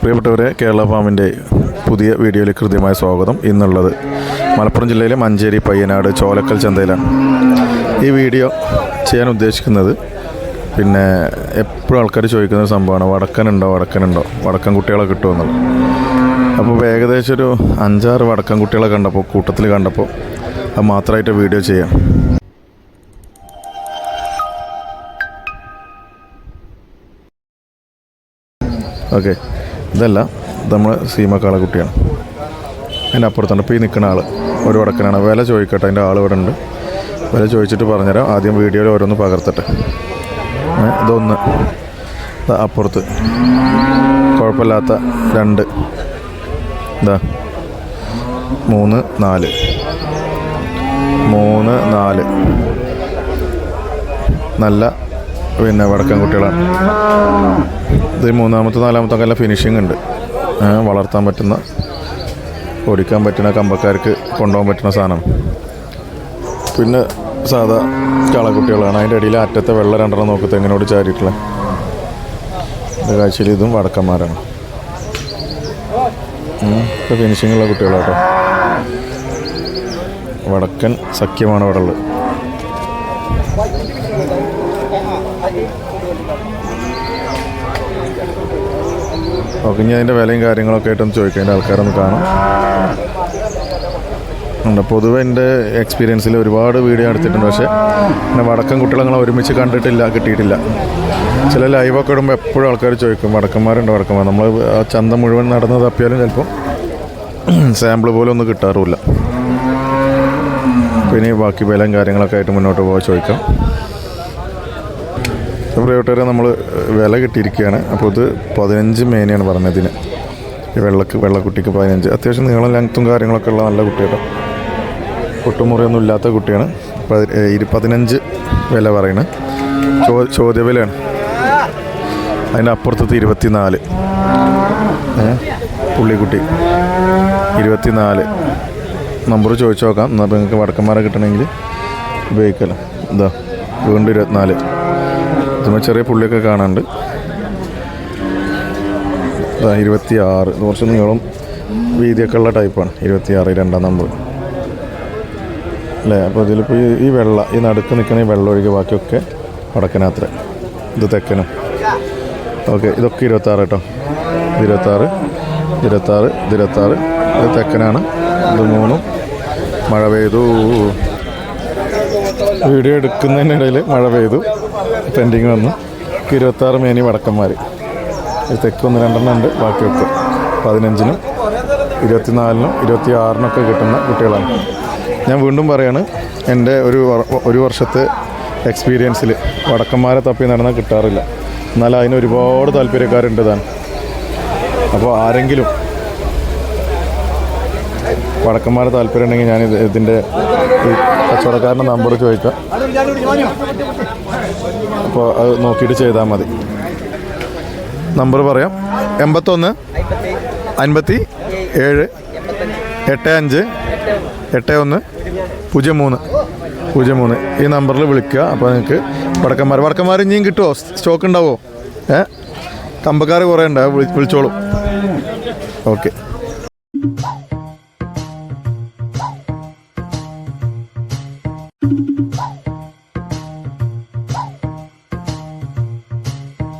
പ്രിയപ്പെട്ടവരെ, കേരള ഫാമിൻ്റെ പുതിയ വീഡിയോയിലേക്ക് ഹൃദ്യമായ സ്വാഗതം. ഇന്നുള്ളത് മലപ്പുറം ജില്ലയിലെ മഞ്ചേരി പയ്യനാട് ചോലക്കൽ ചന്തയിലാണ്. ഈ വീഡിയോ ചെയ്യാൻ ഉദ്ദേശിക്കുന്നത് പിന്നെ എപ്പോഴും ആൾക്കാർ ചോദിക്കുന്ന ഒരു സംഭവമാണ്, വടക്കനുണ്ടോ വടക്കൻ കുട്ടികളെ കിട്ടുമെന്നുള്ളത്. അപ്പോൾ ഏകദേശം ഒരു 5-6 വടക്കൻ കുട്ടികളെ കൂട്ടത്തിൽ കണ്ടപ്പോൾ അത് മാത്രമായിട്ട് വീഡിയോ ചെയ്യാം. ഓക്കെ, ഇതല്ല, നമ്മൾ സീമക്കാളെ കുട്ടിയാണ്. അതിൻ്റെ അപ്പുറത്താണ് ഇപ്പോൾ ഈ നിൽക്കുന്ന ആൾ, ഒരു വടക്കനാണ്. വില ചോദിക്കട്ടെ, അതിൻ്റെ ആൾ ഇവിടെ ഉണ്ട്. വില ചോദിച്ചിട്ട് പറഞ്ഞുതരാം. ആദ്യം വീഡിയോയിൽ ഓരോന്ന് പകർത്തട്ടെ. ഇതൊന്ന്, അപ്പുറത്ത് കുഴപ്പമില്ലാത്ത 2, 3, 4 നല്ല പിന്നെ വടക്കൻ കുട്ടികളാണ്. ഇത് 3-ാമത്തെ 4-ാമത്തെ നല്ല ഫിനിഷിംഗ് ഉണ്ട്. വളർത്താൻ പറ്റുന്ന, ഓടിക്കാൻ പറ്റുന്ന, കമ്പക്കാർക്ക് കൊണ്ടുപോകാൻ പറ്റുന്ന സാധനം. പിന്നെ സാധാ കാളക്കുട്ടികളാണ്. അതിൻ്റെ ഇടയിൽ അറ്റത്തെ വെള്ള 2 നോക്കി തെങ്ങിനോട് ചാരിയിട്ടുള്ള കാഴ്ചയിൽ ഇതും വടക്കന്മാരാണ്. ഇപ്പോൾ ഫിനിഷിങ്ങുള്ള കുട്ടികളാട്ടോ. വടക്കൻ സഖ്യമാണ് ഇവിടെ ഉള്ളത്. ഓക്കെ, ഇനി അതിൻ്റെ വിലയും കാര്യങ്ങളൊക്കെ ആയിട്ടൊന്ന് ചോദിക്കാം. അതിൻ്റെ ആൾക്കാരൊന്ന് കാണാം. പൊതുവെ എൻ്റെ എക്സ്പീരിയൻസിൽ ഒരുപാട് വീഡിയോ എടുത്തിട്ടുണ്ട്. പക്ഷേ പിന്നെ വടക്കൻ കുട്ടികളെ ഞങ്ങൾ ഒരുമിച്ച് കിട്ടിയിട്ടില്ല. ചില ലൈവൊക്കെ ഇടുമ്പോൾ എപ്പോഴും ആൾക്കാർ ചോദിക്കും, വടക്കന്മാരുണ്ടോ. നമ്മൾ ആ ചന്ത മുഴുവൻ നടന്ന് തപ്പിയാലും ചിലപ്പോൾ സാമ്പിൾ പോലും ഒന്നും കിട്ടാറുമില്ല. പിന്നെ ബാക്കി വിലയും കാര്യങ്ങളൊക്കെ ആയിട്ട് മുന്നോട്ട് പോകാൻ ചോദിക്കാം. പ്രിയപ്പെട്ടവരെ, നമ്മൾ വില കിട്ടിയിരിക്കുകയാണ്. അപ്പോൾ ഇത് 15 മേനിയാണ് പറഞ്ഞതിന്. ഈ വെള്ളക്കുട്ടിക്ക് 15. അത്യാവശ്യം നീളം ലെങ്ത്തും കാര്യങ്ങളൊക്കെ ഉള്ള നല്ല കുട്ടിയാണ്. പൊട്ടുമുറിയൊന്നും ഇല്ലാത്ത കുട്ടിയാണ്. 15 വില പറയുന്നത്. ചോദ്യവിലയാണ്. അതിൻ്റെ അപ്പുറത്തത് 24. പുള്ളിക്കുട്ടി 24. നമ്പർ ചോദിച്ചു നോക്കാം. എന്നാൽ ഇപ്പോൾ നിങ്ങൾക്ക് വടക്കന്മാരെ കിട്ടണമെങ്കിൽ ഉപയോഗിക്കാമല്ലോ. വീണ്ടും 24. ഇതുമ്പോൾ ചെറിയ പുള്ളിയൊക്കെ കാണാനുണ്ട്. 26. കുറച്ച് നീളം വീതിയൊക്കെ ഉള്ള ടൈപ്പാണ്. 26 2-ാം നമ്പർ അല്ലേ. അപ്പോൾ ഇതിലിപ്പോൾ ഈ ഈ നടുക്ക് നിൽക്കുന്ന ഈ വെള്ളം ഒഴികെ ബാക്കിയൊക്കെ വടക്കനാത്ര. ഇത് തെക്കനും. ഓക്കെ, ഇതൊക്കെ 26 കേട്ടോ. 26, 26. ഇത് തെക്കനാണ്. ഇത് 3. മഴ പെയ്തു. വീഡിയോ എടുക്കുന്നതിനിടയിൽ മഴ പെയ്തു. പെൻഡിങ് വന്നു. 26 മേനി വടക്കന്മാർ. തെക്ക് 1-2 ഉണ്ട്. ബാക്കിയൊക്കെ 15-നും 24-നും 26-നൊക്കെ കിട്ടുന്ന കുട്ടികളാണ്. ഞാൻ വീണ്ടും പറയാണ്, എൻ്റെ ഒരു വർഷത്തെ എക്സ്പീരിയൻസിൽ വടക്കന്മാരെ തപ്പി നടന്നാൽ കിട്ടാറില്ല. എന്നാൽ അതിന് ഒരുപാട് താല്പര്യക്കാരുണ്ട് താൻ. അപ്പോൾ ആരെങ്കിലും വടക്കന്മാരെ താല്പര്യം ഉണ്ടെങ്കിൽ ഞാൻ ഇതിൻ്റെ കച്ചവടക്കാരൻ്റെ നമ്പർ ചോദിക്കാം. അപ്പോൾ അത് നോക്കിയിട്ട് ചെയ്താൽ മതി. നമ്പർ പറയാം: 81 57 85 81 03. ഈ നമ്പറിൽ വിളിക്കുക. അപ്പോൾ നിങ്ങൾക്ക് വടക്കന്മാർ ഇനിയും കിട്ടുമോ? സ്റ്റോക്ക് ഉണ്ടാവുമോ? കമ്പക്കാർ കുറേ ഉണ്ട്, വിളിച്ചോളൂ. ഓക്കെ.